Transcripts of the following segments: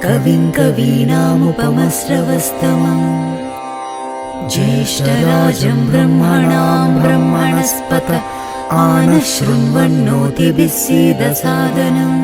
कविं कवीनामुपमश्रवस्तमम् ज्येष्ठराजं ब्रह्मणां ब्रह्मणस्पत आनशृण्वन्नोतिभिः सीदसादनम्।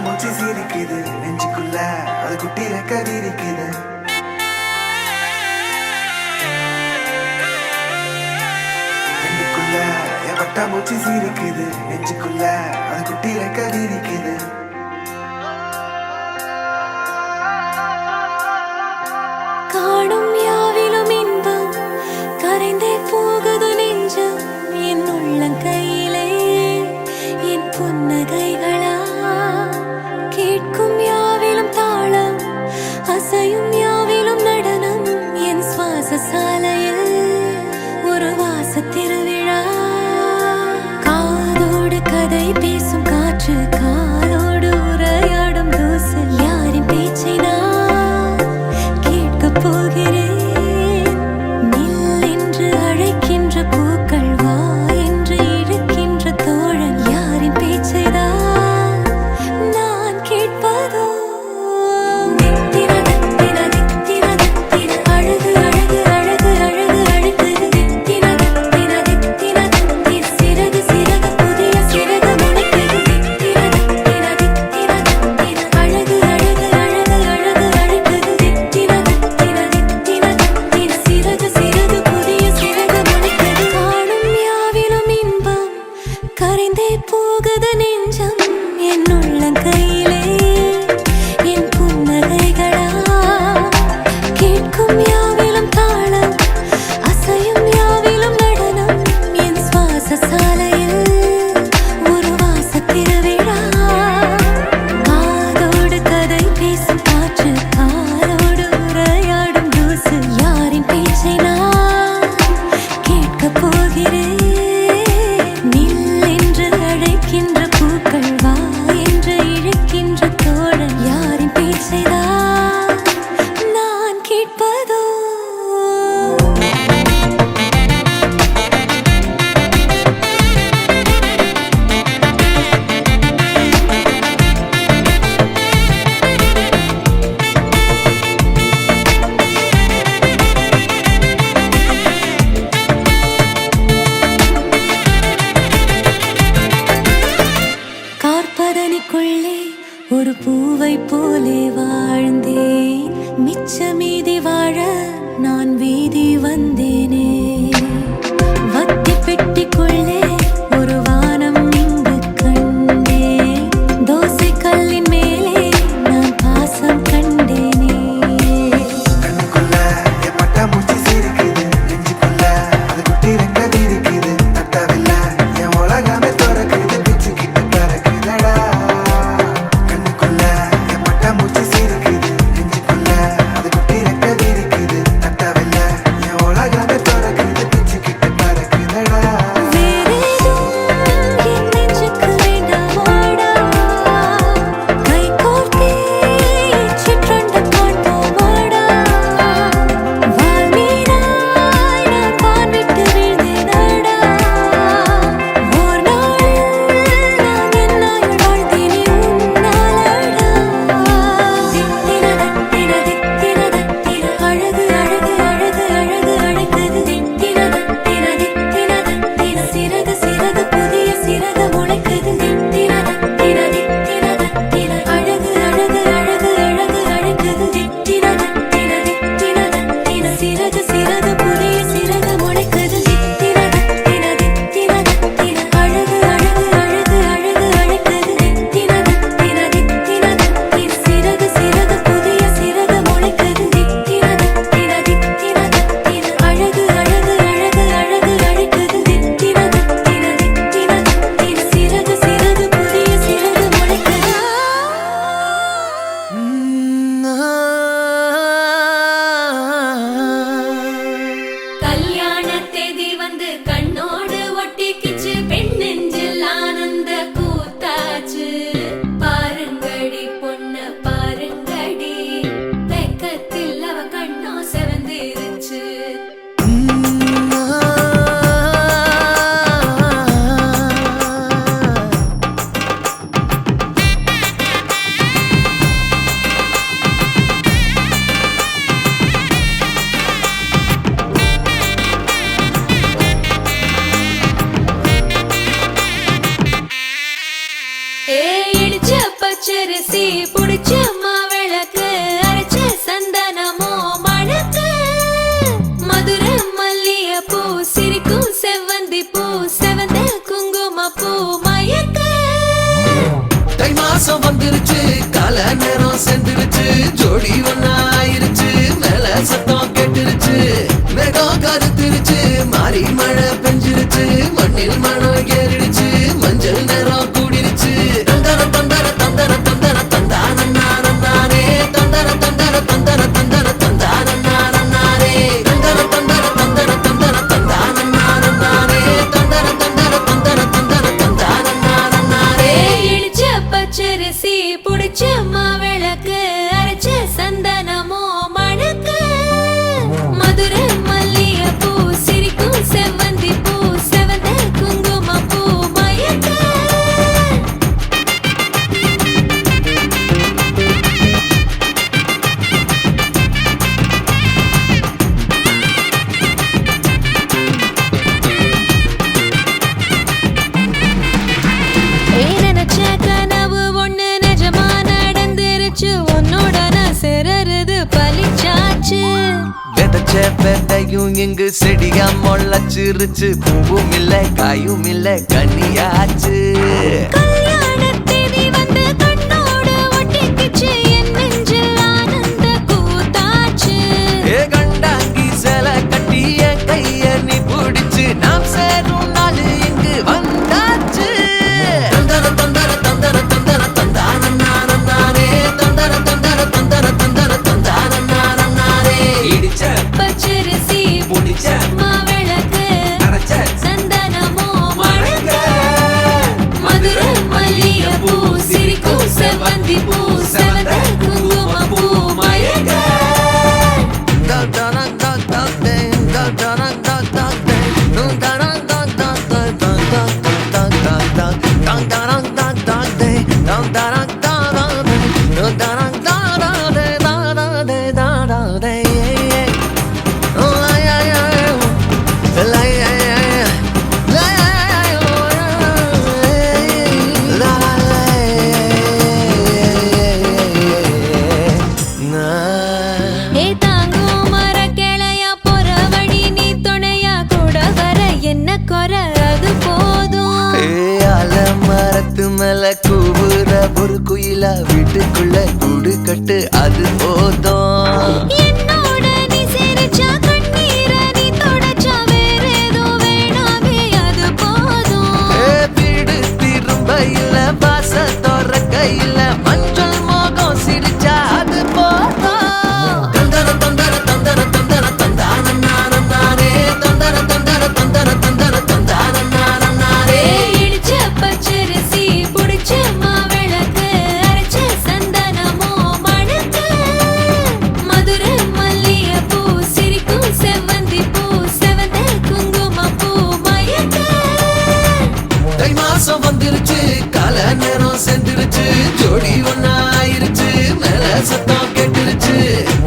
மூச்சு சிரிக்குது நெஞ்சுக்குள்ள அது குட்டி ரெக்க விரிக்குது. கண்ணுக்குள்ள என் வட்டா மூச்சு சிரிக்குது நெஞ்சுக்குள்ள அது குட்டி ரெக்க விரிக்குது. காணும் யாவிலும் இன்பம் கரைந்தே போகுது நெஞ்சம் என் உள்ளங்கையிலே என் புன்னகைகளா கேட்கும் யாவிலும் தாளம் அசையும் யாவிலும் நடனம் என் சுவாச சாலையில் ஒரு வாச திருவிழா. காதோடு கதை பேசும் காற்று காலோடு உரையாடும் தூசு யாரின் பேச்சை நான் கேட்கப் போகிறேன். நில் என்று அழைக்கின்ற பூக்கள் வா என்று இழுக்கின்ற தோழன் யாரின் பேச்சை தான் நான் கேட்பதோ. தித்தின தித்தின தித்தின தித்தின அழகு அழகு அழகு அழகு அழகு தித்தின தித்தின தித்தின தித்தின சிறகு சிறகு புதிய சிறகு முளைக்குது. தித்தின தித்தின தித்தின தித்தின அழகு அழகு அழகு அழகு அழகு தித்தின தித்தின தித்தின மாசம் வந்துருச்சு கால நேரம் சென்றுருச்சு ஜோடி ஒன்னா ஆயிருச்சு மேல சத்தம் கேட்டுருச்சு மேகம் கருத்துருச்சு மாறி மழை பெஞ்சிருச்சு மண்ணில் மனம் ஏறிடுச்சு மஞ்சள் நேரம் கூடிருச்சு தந்தர தந்தர தந்தர தந்தர தந்தானே தந்தர தந்தர தந்தர தந்தர தந்தானே தந்தர தந்தர தந்தர தந்தர தந்தானே தந்தர தந்தர தந்தர தந்தர தந்தானே இடிச்ச பச்சரிசி புடிச்ச மாவிளக்கு அரைச்ச சந்தனமோ மணக்கு மதுரை மல்லிகைப்பூ சிரிக்கும் செவ்வந்தி பூ செவந்த குங்குமப்பூ மயக்க நினைச்ச கனவு ஒண்ணு நிஜமா நடந்துருச்சு உன்னோட நான் சேரறது பலிச்சாச்சு விதைச்ச விதையும் இங்கு செடியா முளைச்சிருச்சு பூவும் இல்ல காயும் இல்ல கனியாச்சு கல்யாணத்தேதி வந்து கண்ணோட ஒட்டிக்கிச்சு என் நெஞ்சில் ஆனந்த கூத்தாச்சு ஏ கண்டாங்கி சில கட்டி என் கைய நீ பிடிச்சு நாம் சேரும் நாள் இங்கு வந்தாச்சு தந்தர தந்தர தந்தர தந்தர தந்தானே தந்தர தந்தர தந்தர தந்தர தந்தானே இடிச்ச பச்சரிசி புடிச்ச மாவிளக்கு அரைச்ச சந்தனமோ மணக்க மதுரை மல்லிகைப்பூ சிரிக்கும் செவ்வந்தி பூ செவந்த குங்குமப்பூ மயக்க ஏ தாங்கும் மரக்கிளையா போற வழி நீ துணையா கூட வர என்ன குறை அது போதும் மரத்து மேல கூவுற ஒரு குயிலா வீட்டுக்குள்ள கூடு கட்டு அது போதும் என்னோட நீ சிரிச்சா கண்ணீர நீ தொடச்சா வேற ஏதோ வேணாமே அது போதும் வீடு திரும்ப இல்ல வாச திறக்க இல்ல மஞ்சள் மோகம் சிரிச்சா அது போதும் தந்தர தந்தர தந்தர தந்தர தந்தானே தந்தர தந்தர தந்தர தந்தர தந்தானே இடிச்ச பச்சரிசி புடிச்ச மாவிளக்கு அரைச்ச சந்தனமோ மணக்க மதுரை மல்லிகைப்பூ சிரிக்கும் செவ்வந்தி பூ செவந்த குங்குமப்பூ மயக்க தை மாசம் வந்துருச்சு கால நேரம் சென்றுருச்சு ஜோடி ஒன்னா ஆயிருச்சு மேல சத்தம் கேட்டுருச்சு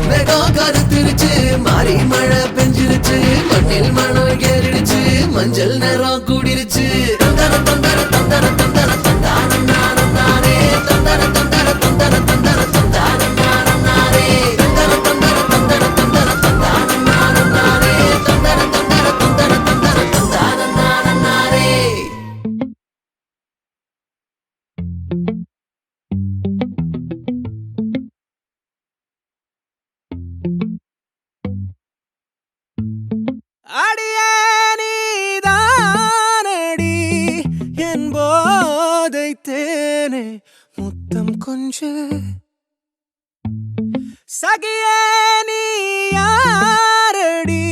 மேகம் கருத்துருச்சு மாறி மழை பெஞ்சிருச்சு மண்ணில் மனம் ஏறிடுச்சு மஞ்சள் நேரம் கூடிருச்சு தந்தர தந்தர தந்தர தந்தர தந்தானே தந்தர தந்தர தந்தர தந்தர தந்தானே தந்தர தந்தர தந்தர தந்தர தந்தானே தந்தர தந்தர தந்தர தந்தர தந்தானே அடியே நீதானடி என் போதை தேனே முத்தம் கொஞ்சு சகியே நீ யாரடி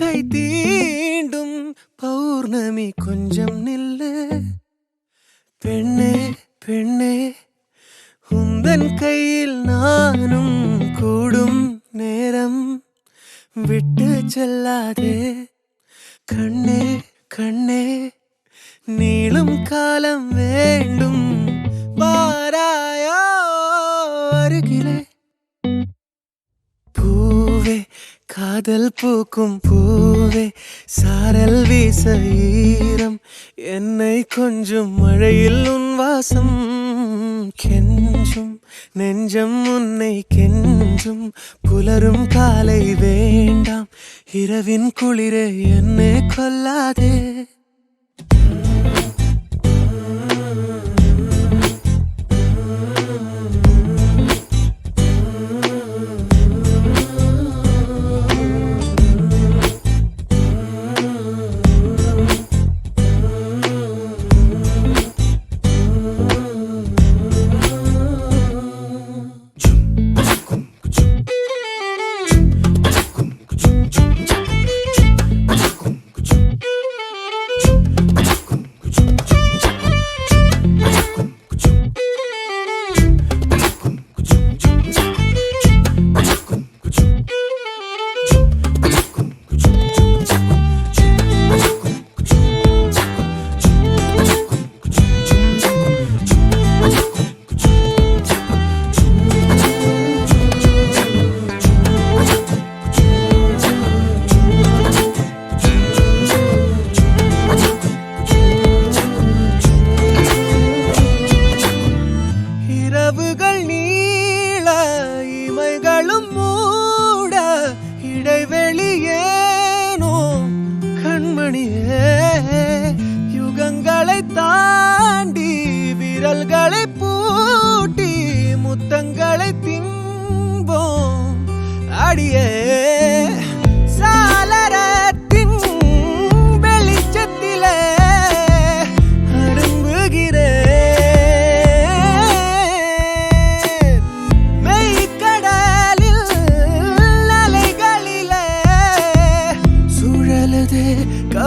கை தீண்டும் பௌர்ணமி கொஞ்சம் நில்லு பெண்ணே பெண்ணே உந்தன் கையில் நானும் கூடும் நேரம் விட்டு செல்லாதே கண்ணே கண்ணே நீளும் காலம் வேண்டும் வாராயோ அருகிலே பூவே காதல் பூக்கும் பூவே சாரல் வீச ஈரம் என்னை கொஞ்சம் மழையில் உன் வாசம் கெஞ்சும் நெஞ்சம் உன்னை கெஞ்சும் புலரும் காலை வேண்டாம் இரவின் குளிரே என்னை கொல்லாதே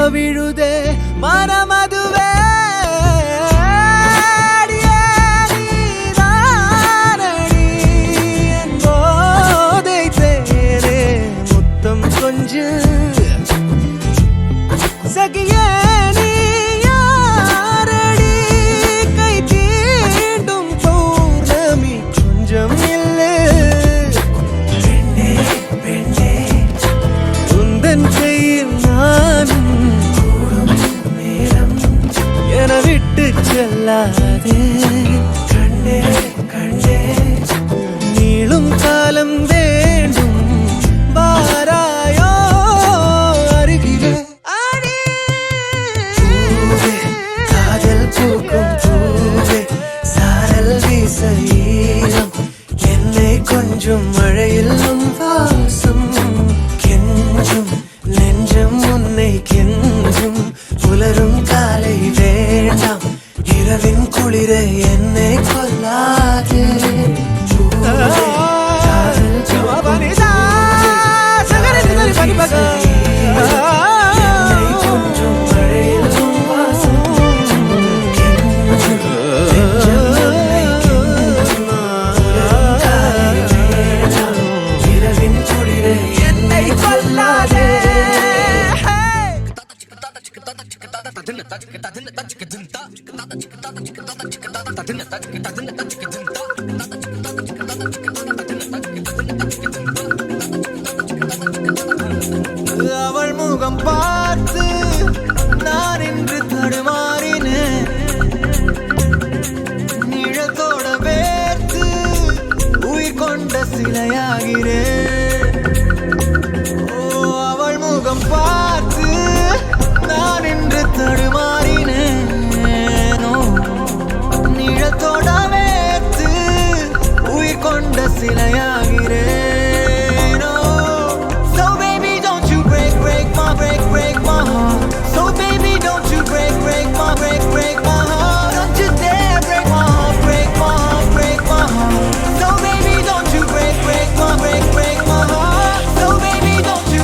விழுதே மனமதுவே அடியே நீதானடி என் போதை தேனே முத்தம் கொஞ்சம் சகியே நீ யாரடி கை தீண்டும் பௌர்ணமி கொஞ்சம் இல்லை பெண்ணே பெண்ணே உந்தன் கையில் நானும் கூடும் நேரம் என விட்டு செல்லாதே கண்ணே கண்ணே நீளும் காலம் வேண்டும் வாராயோ அருகிலே பூவே காதல் பூக்கும் பூவே சாரல் வீச ஈரம் என்னை கொஞ்சம் மழையில் உன் வாசம் கெஞ்சும் நெஞ்சம் உன்னை கெஞ்சும் புலரும் காலை வேண்டாம் இரவின் குளிரை என்னை கொல்லாதே பூவே காதல் பூக்கும் என்னை கொஞ்சம் மழையில் உன் வாசம் கெஞ்சும் நெஞ்சம் உன்னை கெஞ்சும் புலரும் காலை வேண்டாம் இரவின் குளிரை என்னை கொல்லாதே அவள் முகம் பார்த்து நான் இன்று தடுமாறினேன் நிழத்தோட வேர்த்து உயிர் கொண்ட சிலையாகிறேன் ஓ அவள் முகம் பார்த்து நான் இன்று தடுமாறினேன் ஓ, நிழத்தோட வேர்த்து உயிர் கொண்ட சிலையாகிறேன் ஓ, so baby don't you break my heart so baby don't you break my heart don't you dare break my heart so baby don't you break my heart so baby don't you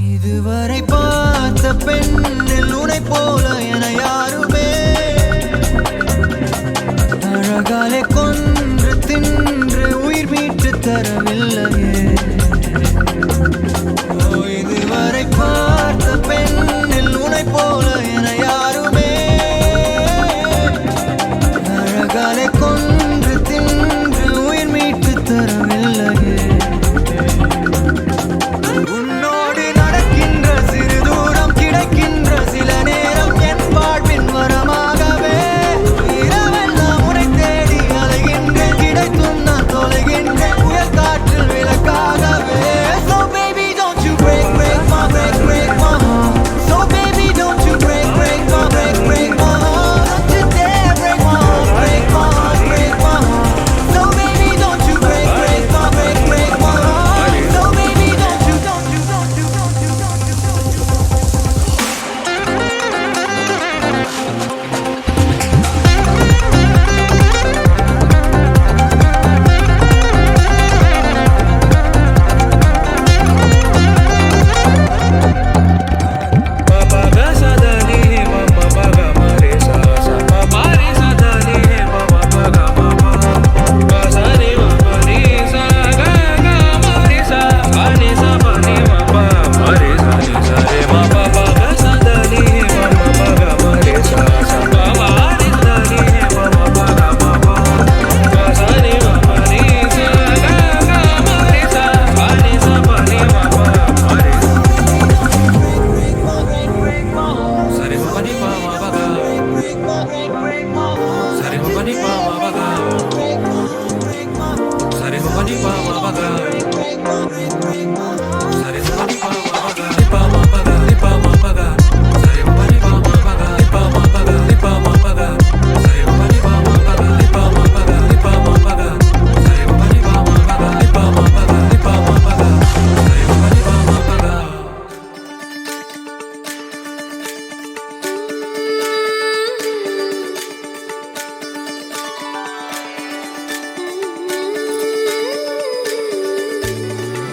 இதுவரை பார்த்த பெண்ணில் உனை போல என யாருமே அழகாலே கொன்று தின்று உயிர் மீட்டு தரவில்லையே ஓ, இதுவரை பார்த்த பெண்ணில் உனை போல என யாருமே அழகாலே கொன்று தின்று உயிர் மீட்டு தரவில்லையே உன்னோடு நடக்கின்ற சிறு தூரம் கிடைக்கின்ற சில நேரம் என் வாழ்வின் வரமாகவே இரவெல்லாம் உன்னை தேடி அலைகின்ற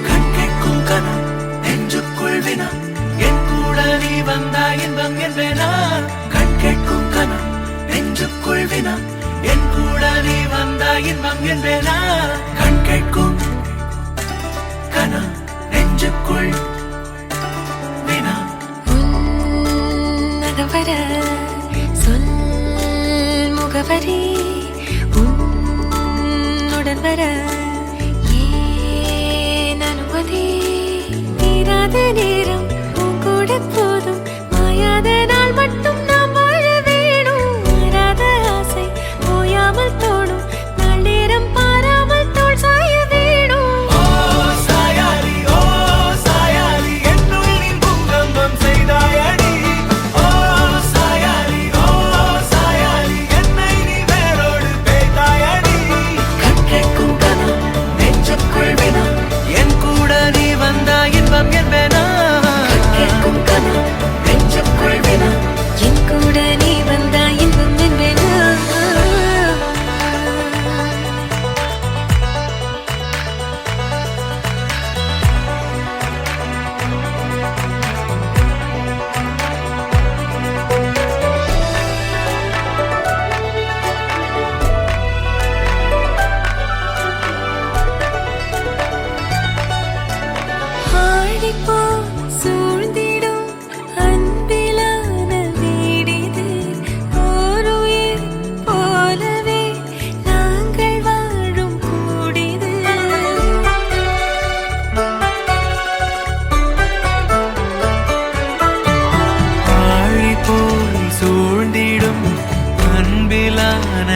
கண் கேட்கும் கனம் நெஞ்சுக்குள் வினா என் கூட நீ வந்தா இன்பம் என்பேனா கண் கேட்கும் கனம் நெஞ்சுக்குள் வினா என் கூட நீ வந்தா இன்பம் என்பேனா கண் கேட்கும் கனம் நெஞ்சுக்குள் வினா உன்னகவர சொல் முகவரி உன்னுடன் வர ஏன் அனுமதி தீராத நேரம் உன் கூட போதும் மாயாத நாள் மட்டும் நாம் வாழ வேணும் மாறாத ஆசை ஓயாமல் தோணும் நாள் நேரம் பாராமல் தோள் சாய வேணும் ஓ சாயாலி என்னுள் நீ பூங்கம்பம் செய்தாயடி ஓ சாயாலி என்னை நீ வேரோடு பேய்த்தாயடி கண் கேட்கும் கனம் நெஞ்சுக்குள் வினா என் கூட நீ வந்தா இன்பம் என்பேனா கண் கேட்கும் கனம் நெஞ்சுக்குள் வினா என் கூட நீ வந்தா இன்பம் என்பேனா ஆடிப்போ சூழ்ந்திடும் அன்பிலான வீடிது ஓருயிர் போலவே நாங்கள் வாழும் கூடிது ஆழி போல் சூழ்ந்திடும் அன்பிலான